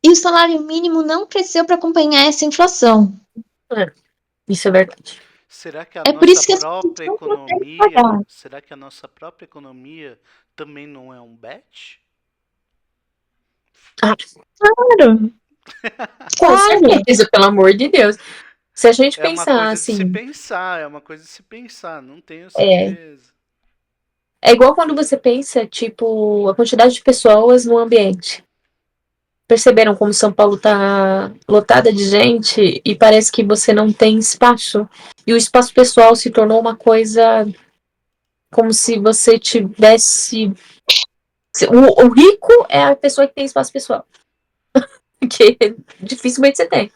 e o salário mínimo não cresceu para acompanhar essa inflação. Isso é verdade. Será que a É por isso que nossa própria não conseguem economia, pagar. será que a nossa própria economia também não é um bet? Ah, Claro, com claro. certeza, pelo amor de Deus. Se a gente É uma pensar coisa de se assim, pensar, é uma coisa de se pensar, não tenho é, certeza. é igual quando você pensa, tipo, a quantidade de pessoas no ambiente. Perceberam como São Paulo tá lotada de gente e parece que você não tem espaço? E o espaço pessoal se tornou uma coisa como se você tivesse. O rico é a pessoa que tem espaço pessoal. Que dificilmente você tem.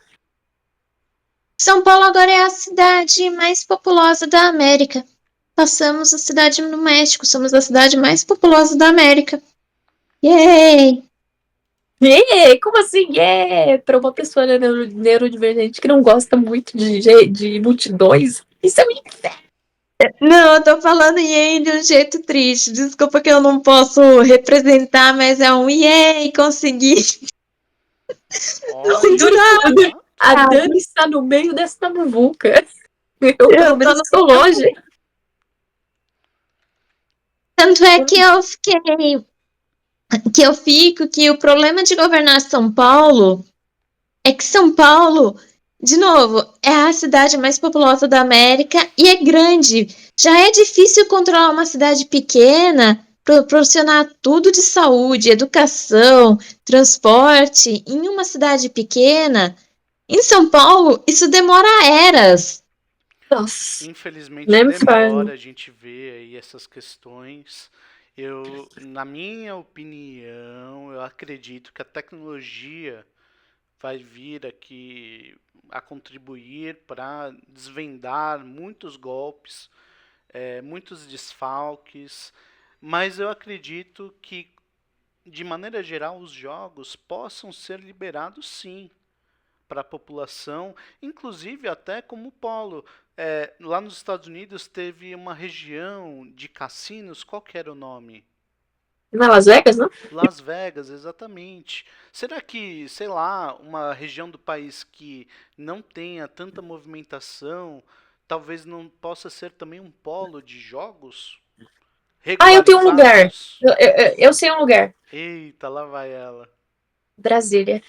São Paulo agora é a cidade mais populosa da América. Passamos a cidade no México, somos a cidade mais populosa da América. Yay! Como assim? Para uma pessoa neurodivergente que não gosta muito de multidões, isso é um inferno. Não, eu tô falando yay de um jeito triste. Desculpa que eu não posso representar, mas é um yay, consegui. Olha Duro tudo. só. A Dani está no meio dessa muvuca. Eu, pelo Eu tô menos, no estou longe. Tanto é que eu fico que o problema de governar São Paulo é que São Paulo, de novo, é a cidade mais populosa da América e é grande. Já é difícil controlar uma cidade pequena, proporcionar tudo de saúde, educação, transporte em uma cidade pequena. Em São Paulo, isso demora eras. Nossa, Infelizmente nem me fale. demora a gente ver aí essas questões. Na minha opinião, eu acredito que a tecnologia vai vir aqui a contribuir para desvendar muitos golpes, muitos desfalques, mas eu acredito que, de maneira geral, os jogos possam ser liberados sim para a população, inclusive até como polo. Lá nos Estados Unidos teve uma região de cassinos, qual que era o nome? Não é Las Vegas, não? Las Vegas, exatamente. Será que, sei lá, uma região do país que não tenha tanta movimentação, talvez não possa ser também um polo de jogos Ah, eu tenho um lugar. regularizados? Eu sei um lugar. Eita, lá vai ela. Brasília.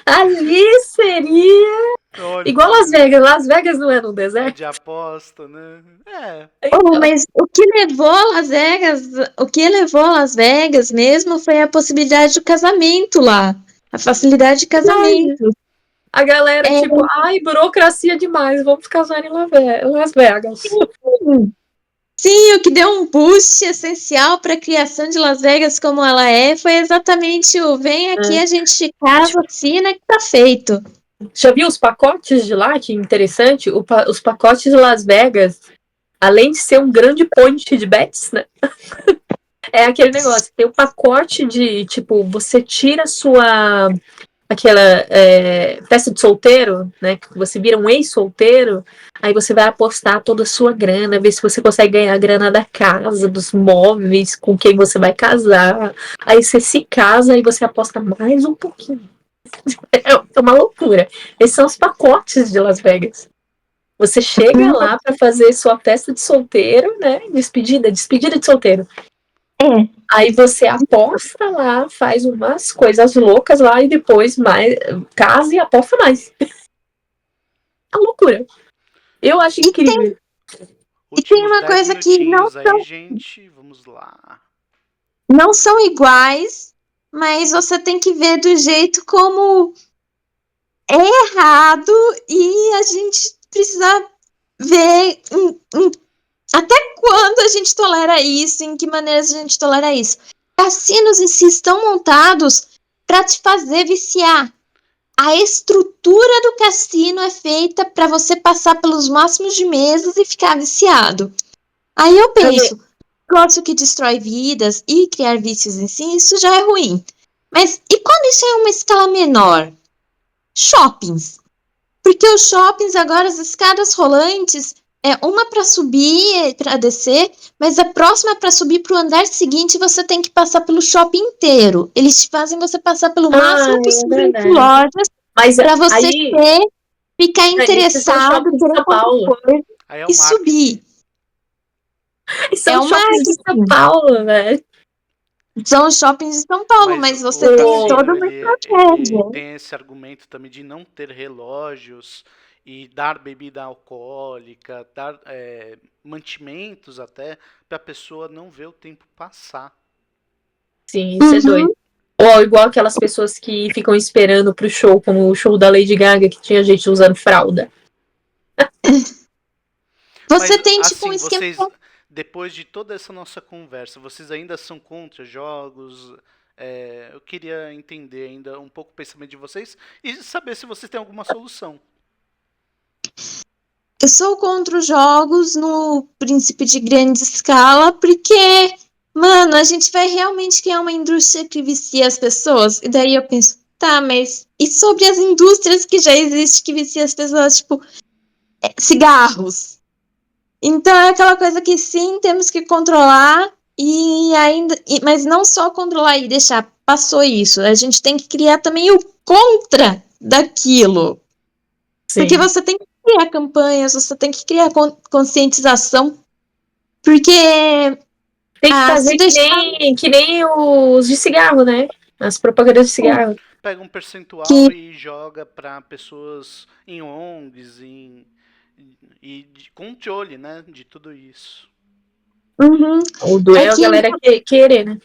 Ali seria Olha, igual Las Vegas. Las Vegas não é no é deserto? de aposta, né? É. Oh, mas o que levou Las Vegas, o que levou Las Vegas mesmo foi a possibilidade do casamento lá. A facilidade de casamento. A galera, É, tipo, ai, burocracia demais, vamos casar em Las Vegas. sim, o que deu um boost essencial para a criação de Las Vegas como ela é foi exatamente o vem aqui, a gente casa, assina que tá feito. Já viu os pacotes de lá? Que interessante. Os pacotes de Las Vegas, além de ser um grande point de bets, né? É aquele negócio. Tem o pacote de, tipo, você tira sua... Aquela festa de solteiro, né? Que você vira um ex-solteiro, aí você vai apostar toda a sua grana, ver se você consegue ganhar a grana da casa, dos móveis, com quem você vai casar. Aí você se casa e você aposta mais um pouquinho. É uma loucura. Esses são os pacotes de Las Vegas. Você chega lá para fazer sua festa de solteiro, né? Despedida de solteiro. É. Aí você aposta lá, faz umas coisas loucas lá e depois mais casa e aposta mais. É uma loucura. Eu acho incrível. E tem Últimos uma 10 coisa que minutinhos aí, gente. Vamos lá. não são iguais, mas você tem que ver do jeito como é errado e a gente precisa ver até quando a gente tolera isso, em que maneiras a gente tolera isso. Cassinos em si estão montados para te fazer viciar. A estrutura do cassino é feita para você passar pelos máximos de meses e ficar viciado. Aí eu penso, negócio que destrói vidas e criar vícios em si, isso já é ruim. Mas e quando isso é uma escala menor? Shoppings. Porque os shoppings agora, as escadas rolantes, é uma para subir e para descer, mas a próxima para subir para o andar seguinte você tem que passar pelo shopping inteiro. Eles te fazem você passar pelo máximo possível de lojas para você ficar interessado, querer comprar Aí é e o marketing. subir. São shoppings de São Paulo, né? São os shoppings de São Paulo, mas você o tem cassino, toda uma ele estratégia. tem esse argumento também de não ter relógios e dar bebida alcoólica, dar mantimentos até, para a pessoa não ver o tempo passar. Sim, isso é doido. Ou igual aquelas pessoas que ficam esperando pro show, como o show da Lady Gaga, que tinha gente usando fralda. Você Mas, tem assim, tipo um esquema. vocês, depois de toda essa nossa conversa, vocês ainda são contra jogos? Eu queria entender ainda um pouco o pensamento de vocês e saber se vocês têm alguma solução. Eu sou contra os jogos no princípio de grande escala, porque, mano, a gente vai realmente criar uma indústria que vicia as pessoas? E daí eu penso, tá, mas e sobre as indústrias que já existem que viciam as pessoas, tipo, cigarros? Então é aquela coisa que sim, temos que controlar mas não só controlar e deixar, passou isso. A gente tem que criar também o contra daquilo. Sim. Porque você tem que criar campanhas, você tem que criar conscientização. Porque tem que fazer que nem os de cigarro, né? As propagandas de cigarro. Pega um percentual e joga para pessoas em ONGs e de controle, né, de tudo isso. O duelo a galera querer, né?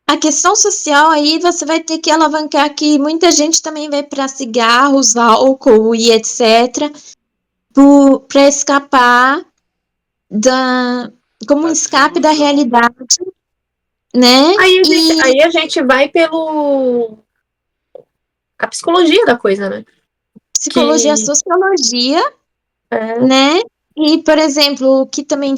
A questão social aí você vai ter que alavancar que muita gente também vai para cigarros, álcool e etc. Para escapar como um escape da realidade, né? Aí a gente vai pelo a psicologia da coisa, né? Psicologia, sociologia, né? E, por exemplo, o que também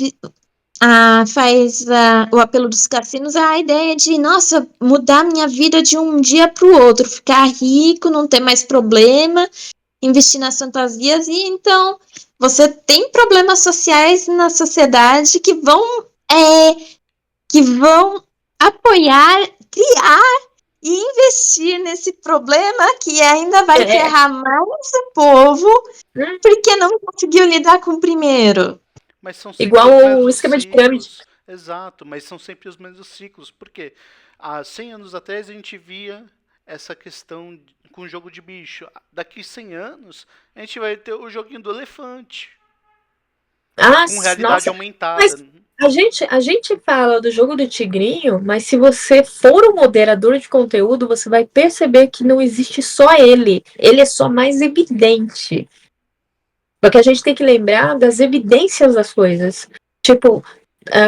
faz o apelo dos cassinos é a ideia de, nossa, mudar minha vida de um dia para o outro, ficar rico, não ter mais problema, investir nas fantasias, e então você tem problemas sociais na sociedade que vão apoiar, criar e investir nesse problema que ainda vai ferrar mais o povo porque não conseguiu lidar com o primeiro. Mas são sempre igual os mesmos o esquema ciclos. De pirâmide. Exato, mas são sempre os mesmos ciclos. Por quê? Há 100 anos atrás a gente via essa questão com jogo de bicho. Daqui 100 anos, a gente vai ter o joguinho do elefante, com realidade nossa, aumentada. mas a gente fala do jogo do tigrinho, mas se você for um moderador de conteúdo, você vai perceber que não existe só ele. Ele é só mais evidente. Porque a gente tem que lembrar das evidências das coisas. Tipo,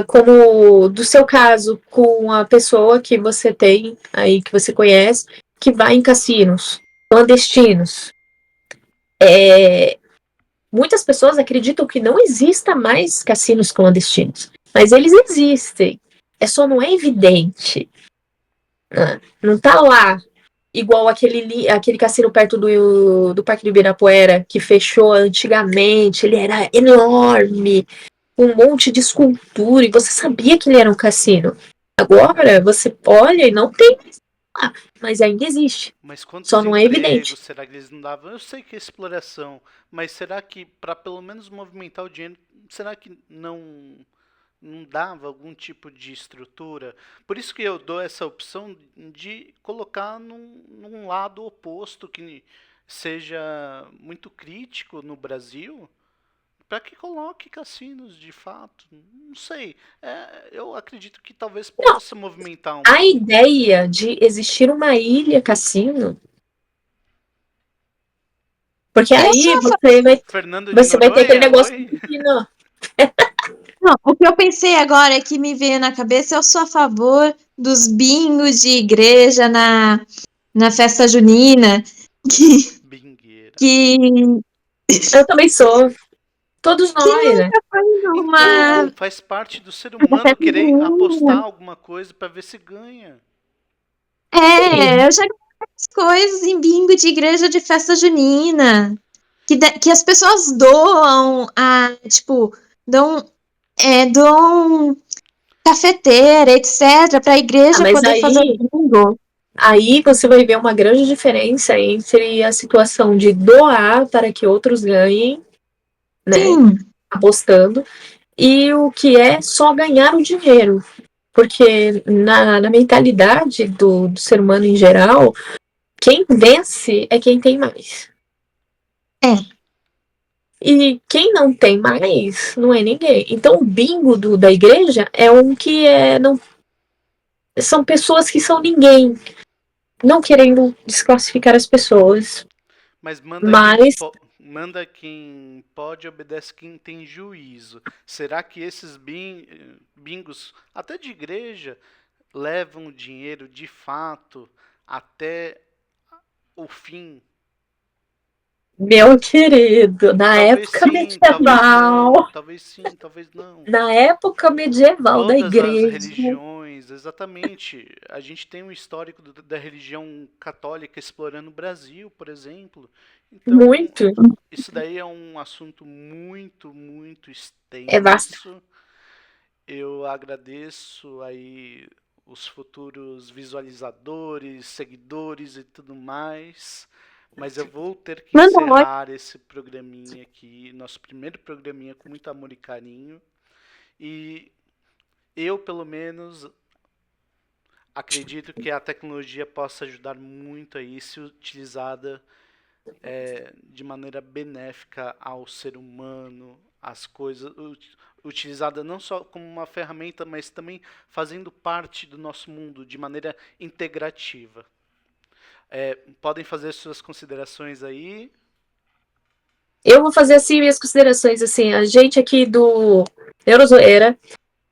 como do seu caso, com a pessoa que você tem aí, que você conhece, que vai em cassinos clandestinos. Muitas pessoas acreditam que não exista mais cassinos clandestinos. Mas eles existem. Só não é evidente. Não tá lá. Igual aquele cassino perto do Parque do Ibirapuera, que fechou antigamente. Ele era enorme, com um monte de escultura, e você sabia que ele era um cassino. Agora, você olha e não tem mais lá, mas ainda existe. Mas quantos Só não é empregos evidente. será que eles não davam? Eu sei que é exploração, mas será que para pelo menos movimentar o dinheiro, será que não dava algum tipo de estrutura? Por isso que eu dou essa opção de colocar num lado oposto que seja muito crítico no Brasil, para que coloque cassinos de fato. Não sei. Eu acredito que talvez possa movimentar um A pouco. ideia de existir uma ilha cassino. Porque Eu aí sou Fernando de você vai ter aquele Noronha, negócio oi? de não. Não, o que eu pensei agora que me veio na cabeça, eu sou a favor dos bingos de igreja na festa junina. Bingueira. Que Eu também sou. Todos nós, né? nunca foi numa Então, faz parte do ser humano festa querer apostar junina. alguma coisa para ver se ganha. Eu já ganhei várias coisas em bingo de igreja de festa junina. Que as pessoas doam doam cafeteira, etc, pra igreja Mas poder fazer o bingo. aí você vai ver uma grande diferença entre a situação de doar para que outros ganhem, né? Sim, Apostando, e o que é só ganhar o dinheiro. Porque na mentalidade do ser humano em geral, quem vence é quem tem mais. E quem não tem mais não é ninguém. Então o bingo da igreja é um que não são pessoas que são ninguém, não querendo desclassificar as pessoas, Mas mas manda quem pode, obedece quem tem juízo. Será que esses bingos, até de igreja, levam o dinheiro de fato até o fim? meu querido, na Talvez época sim, talvez medieval, não. Talvez sim, talvez não. na época medieval da Todas as igreja, religiões, exatamente. A gente tem um histórico da religião católica explorando o Brasil, por exemplo. Então, muito, isso daí é um assunto muito, muito é vasto. extenso. Eu agradeço aí os futuros visualizadores, seguidores e tudo mais. Mas eu vou ter que Manda encerrar esse programinha aqui, nosso primeiro programinha com muito amor e carinho. E eu, pelo menos, acredito que a tecnologia possa ajudar muito aí, se utilizada de maneira benéfica ao ser humano, as coisas, utilizada não só como uma ferramenta, mas também fazendo parte do nosso mundo de maneira integrativa. Podem fazer suas considerações aí. Eu vou fazer assim minhas considerações, assim, a gente aqui do Neurozoeira,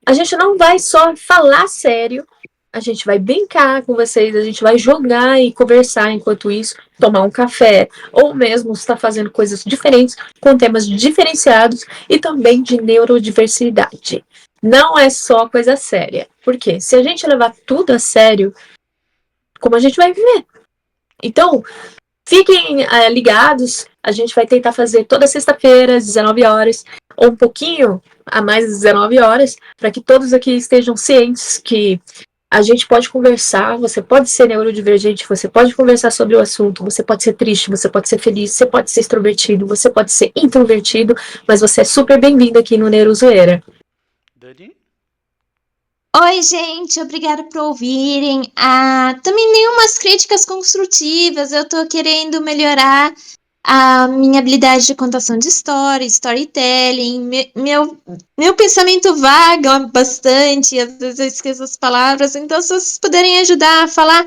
a gente não vai só falar sério, a gente vai brincar com vocês, a gente vai jogar e conversar enquanto isso, tomar um café, ou mesmo estar fazendo coisas diferentes, com temas diferenciados e também de neurodiversidade. Não é só coisa séria. Por quê? Se a gente levar tudo a sério, como a gente vai viver? Então, fiquem ligados, a gente vai tentar fazer toda sexta-feira, às 19 horas, ou um pouquinho a mais às 19 horas, para que todos aqui estejam cientes que a gente pode conversar, você pode ser neurodivergente, você pode conversar sobre o assunto, você pode ser triste, você pode ser feliz, você pode ser extrovertido, você pode ser introvertido, mas você é super bem-vindo aqui no Neurozoeira. Dani? Oi, gente, obrigada por ouvirem. Também dei umas críticas construtivas. Eu tô querendo melhorar a minha habilidade de contação de história, storytelling. Meu pensamento vaga bastante, às vezes eu esqueço as palavras. Então, se vocês puderem ajudar a falar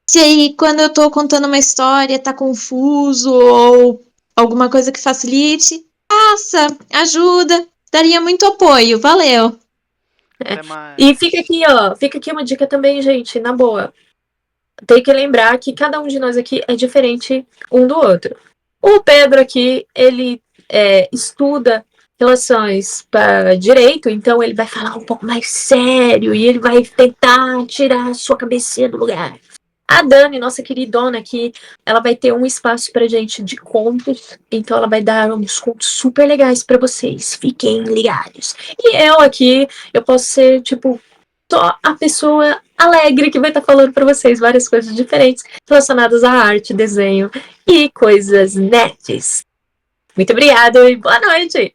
se aí, quando eu tô contando uma história, tá confuso ou alguma coisa que facilite, passa, ajuda, daria muito apoio. Valeu! Até mais. E fica aqui uma dica também, gente, na boa. Tem que lembrar que cada um de nós aqui é diferente um do outro. O Pedro aqui, ele estuda relações para direito, então ele vai falar um pouco mais sério e ele vai tentar tirar a sua cabecinha do lugar. A Dani, nossa queridona aqui, ela vai ter um espaço pra gente de contos, então ela vai dar uns contos super legais pra vocês, fiquem ligados. E eu aqui, eu posso ser, tipo, só a pessoa alegre que vai estar falando pra vocês várias coisas diferentes relacionadas à arte, desenho e coisas nerds. Muito obrigada e boa noite!